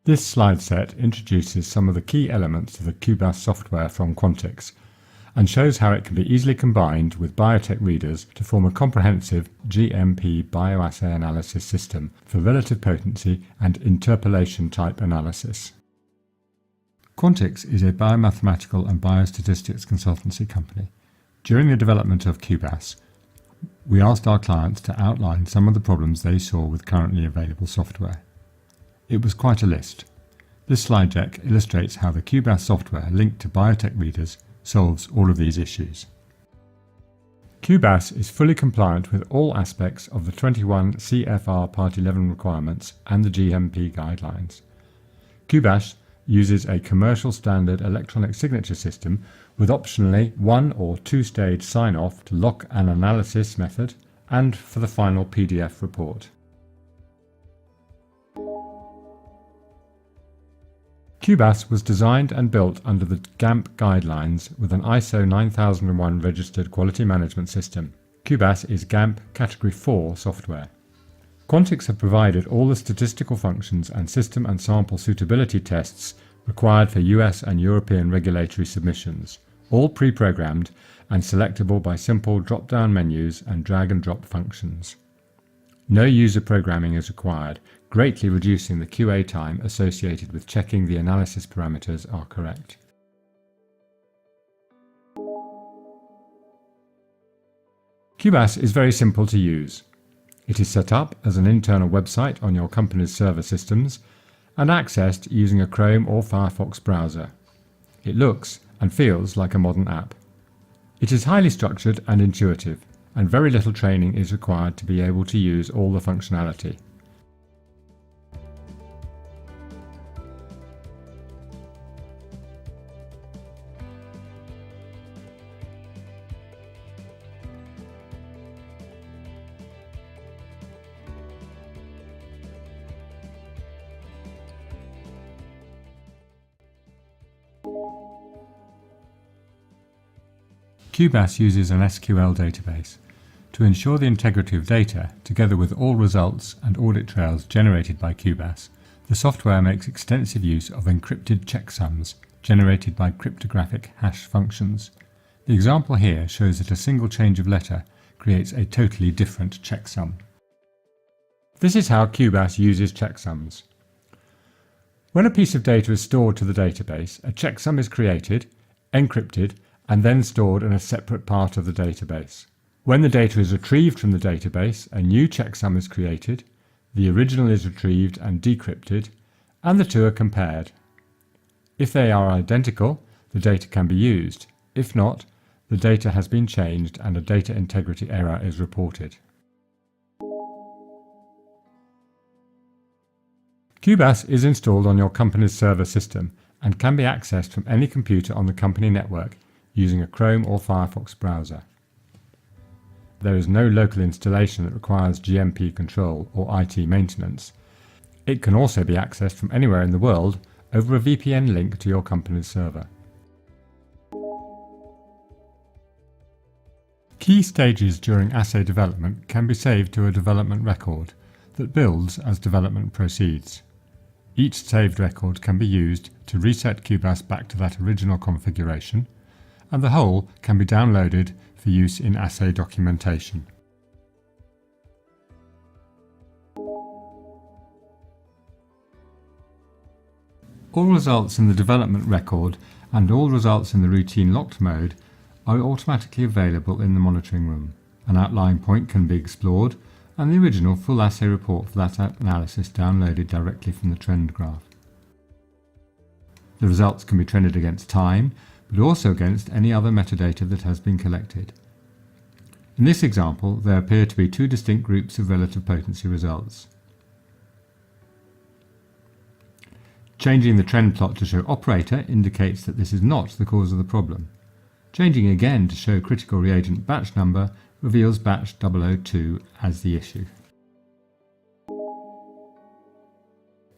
This slide set introduces some of the key elements of the QuBAS software from Quantics and shows how it can be easily combined with BioTek readers to form a comprehensive GMP bioassay analysis system for relative potency and interpolation type analysis. Quantics is a biomathematical and biostatistics consultancy company. During the development of QuBAS, we asked our clients to outline some of the problems they saw with currently available software. It was quite a list. This slide deck illustrates how the QuBAS software linked to BioTek readers solves all of these issues. QuBAS is fully compliant with all aspects of the 21 CFR Part 11 requirements and the GMP guidelines. QuBAS uses a commercial standard electronic signature system with optionally 1 or 2-stage sign-off to lock an analysis method and for the final PDF report. QuBAS was designed and built under the GAMP guidelines with an ISO 9001 registered quality management system. QuBAS is GAMP Category 4 software. Quantics have provided all the statistical functions and system and sample suitability tests required for US and European regulatory submissions, all pre-programmed and selectable by simple drop-down menus and drag-and-drop functions. No user programming is required, greatly reducing the QA time associated with checking the analysis parameters are correct. QuBAS is very simple to use. It is set up as an internal website on your company's server systems and accessed using a Chrome or Firefox browser. It looks and feels like a modern app. It is highly structured and intuitive, and very little training is required to be able to use all the functionality. QuBAS uses an SQL database. To ensure the integrity of data, together with all results and audit trails generated by QuBAS, the software makes extensive use of encrypted checksums generated by cryptographic hash functions. The example here shows that a single change of letter creates a totally different checksum. This is how QuBAS uses checksums. When a piece of data is stored to the database, a checksum is created, encrypted, and then stored in a separate part of the database. When the data is retrieved from the database, a new checksum is created, the original is retrieved and decrypted, and the two are compared. If they are identical, the data can be used. If not, the data has been changed and a data integrity error is reported. QuBAS is installed on your company's server system and can be accessed from any computer on the company network using a Chrome or Firefox browser. There is no local installation that requires GMP control or IT maintenance. It can also be accessed from anywhere in the world over a VPN link to your company's server. Key stages during assay development can be saved to a development record that builds as development proceeds. Each saved record can be used to reset QuBAS back to that original configuration, and the whole can be downloaded for use in assay documentation. All results in the development record and all results in the routine locked mode are automatically available in the monitoring room. An outlying point can be explored and the original full assay report for that analysis downloaded directly from the trend graph. The results can be trended against time, but also against any other metadata that has been collected. In this example, there appear to be two distinct groups of relative potency results. Changing the trend plot to show operator indicates that this is not the cause of the problem. Changing again to show critical reagent batch number reveals batch 002 as the issue.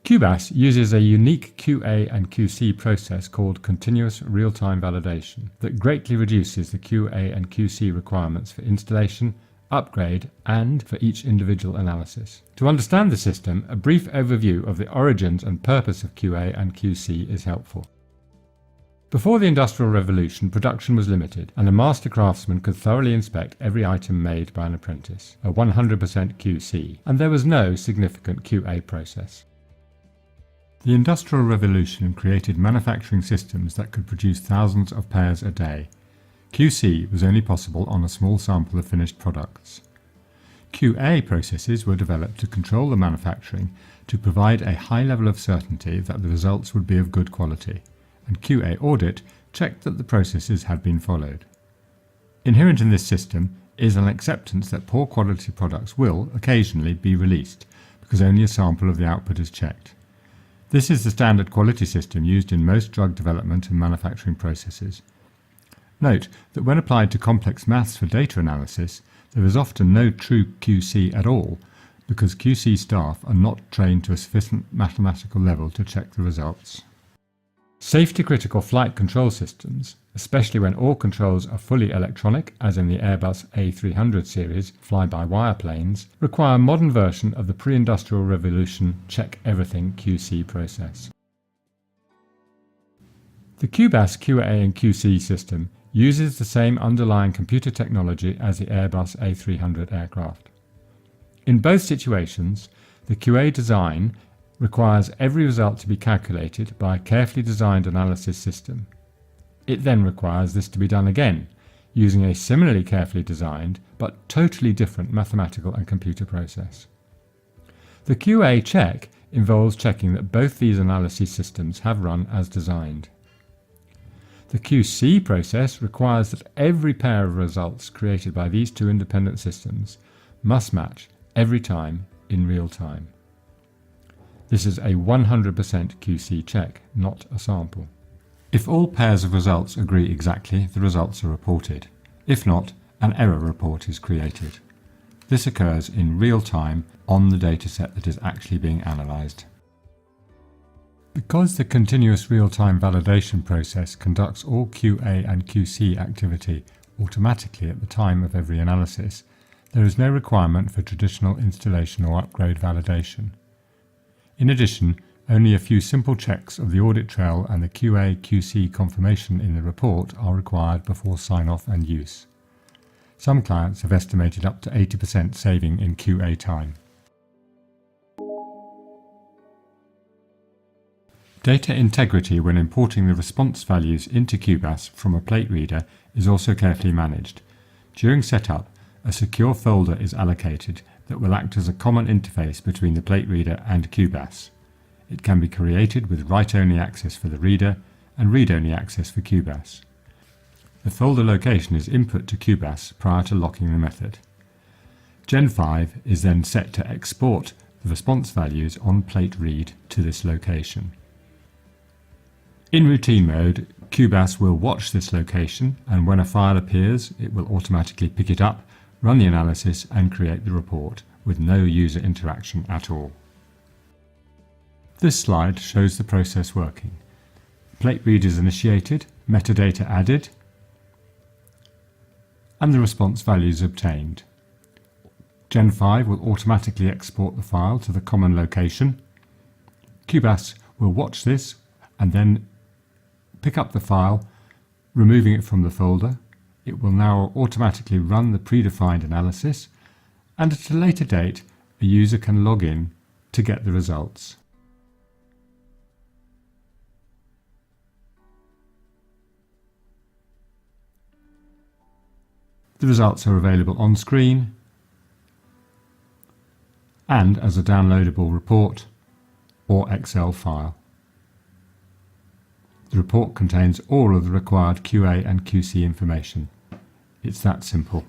QuBAS uses a unique QA and QC process called continuous real-time validation that greatly reduces the QA and QC requirements for installation upgrade, and for each individual analysis. To understand the system, a brief overview of the origins and purpose of QA and QC is helpful. Before the Industrial Revolution, production was limited, and a master craftsman could thoroughly inspect every item made by an apprentice, a 100% QC, and there was no significant QA process. The Industrial Revolution created manufacturing systems that could produce thousands of pairs a day. QC was only possible on a small sample of finished products. QA processes were developed to control the manufacturing to provide a high level of certainty that the results would be of good quality, and QA audit checked that the processes had been followed. Inherent in this system is an acceptance that poor quality products will occasionally be released because only a sample of the output is checked. This is the standard quality system used in most drug development and manufacturing processes. Note that when applied to complex maths for data analysis, there is often no true QC at all because QC staff are not trained to a sufficient mathematical level to check the results. Safety-critical flight control systems, especially when all controls are fully electronic, as in the Airbus A300 series fly-by-wire planes, require a modern version of the pre-industrial revolution check everything QC process. The QuBAS QA and QC system uses the same underlying computer technology as the Airbus A300 aircraft. In both situations, the QA design requires every result to be calculated by a carefully designed analysis system. It then requires this to be done again, using a similarly carefully designed but totally different mathematical and computer process. The QA check involves checking that both these analysis systems have run as designed. The QC process requires that every pair of results created by these two independent systems must match every time in real time. This is a 100% QC check, not a sample. If all pairs of results agree exactly, the results are reported. If not, an error report is created. This occurs in real time on the dataset that is actually being analysed. Because the continuous real-time validation process conducts all QA and QC activity automatically at the time of every analysis, there is no requirement for traditional installation or upgrade validation. In addition, only a few simple checks of the audit trail and the QA/QC confirmation in the report are required before sign-off and use. Some clients have estimated up to 80% saving in QA time. Data integrity when importing the response values into QuBAS from a plate reader is also carefully managed. During setup, a secure folder is allocated that will act as a common interface between the plate reader and QuBAS. It can be created with write-only access for the reader and read-only access for QuBAS. The folder location is input to QuBAS prior to locking the method. Gen 5 is then set to export the response values on plate read to this location. In routine mode, QuBAS will watch this location, and when a file appears, it will automatically pick it up, run the analysis and create the report with no user interaction at all. This slide shows the process working. Plate read is initiated, metadata added, and the response values obtained. Gen 5 will automatically export the file to the common location. QuBAS will watch this and then pick up the file, removing it from the folder. It will now automatically run the predefined analysis, and at a later date, a user can log in to get the results. The results are available on screen and as a downloadable report or Excel file. The report contains all of the required QA and QC information. It's that simple.